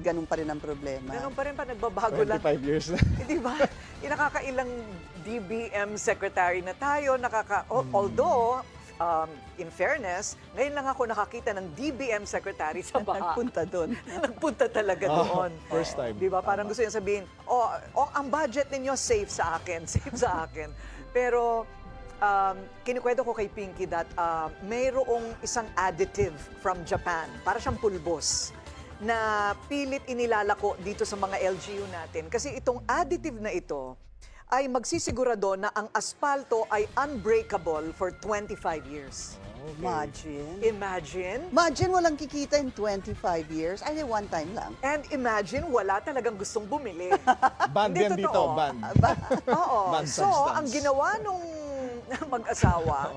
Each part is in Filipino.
ganun pa rin ang problema. Ganun pa rin pa, nagbabago lang. 25 years na. Di ba? Nakakailang DBM secretary na tayo, although, in fairness, ngayon lang ako nakakita ng DBM secretary sa baha. Nagpunta doon. Nagpunta talaga doon. First time. Di ba? Parang gusto niya sabihin, ang budget ninyo safe sa akin, safe sa akin. Pero, kinikwento ko kay Pinky that mayroong isang additive from Japan, para siyang pulbos, na pilit inilalako dito sa mga LGU natin. Kasi itong additive na ito ay magsisigurado na ang asfalto ay unbreakable for 25 years. Imagine. Imagine, Walang kikita in 25 years. Ay, one time lang. and imagine wala talagang gustong bumili. Band Hindi yan dito, totoo. band. Oo. Band So, substance. ang ginawa nung mag-asawa,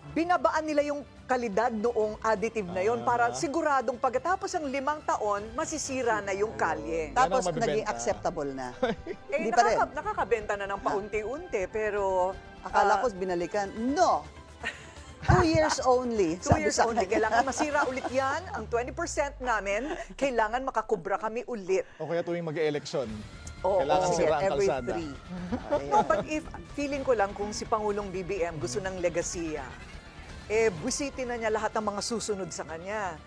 binabaan nila yung kalidad noong additive na yon para siguradong pagkatapos ng 5 taon, masisira na yung kalye. Tapos Yan ang mabibenta. naging acceptable na. Hindi Eh, pa rin. nakakabenta na ng paunti-unti, pero Akala ko binalikan. No! 2 years only. 2 sabi years sa only. kanya. Kailangan masira ulit yan. Ang 20% namin, kailangan makakubra kami ulit. O kaya tuwing mag-eleksyon. Oo, Kailangan oo. sira ang Every kalsada. 3. No, but feeling ko lang kung si Pangulong BBM gusto ng legasiya, busitin na niya lahat ng mga susunod sa kanya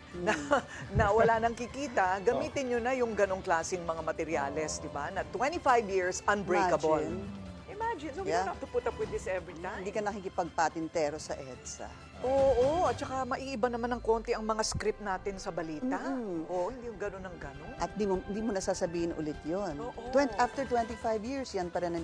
na wala nang kikita, gamitin nyo na yung ganong klaseng mga materyales, di ba? Na 25 years unbreakable. Imagine, so we Yeah. don't have to put up with this every time. Hindi ka nakikipagpatintero sa EDSA. Oo, at saka maiiba naman ng konti ang mga script natin sa balita. Oo, hindi yung ganon ng ganon. At di mo nasasabihin ulit yun. Oo. After 25 years, yan pa rin ang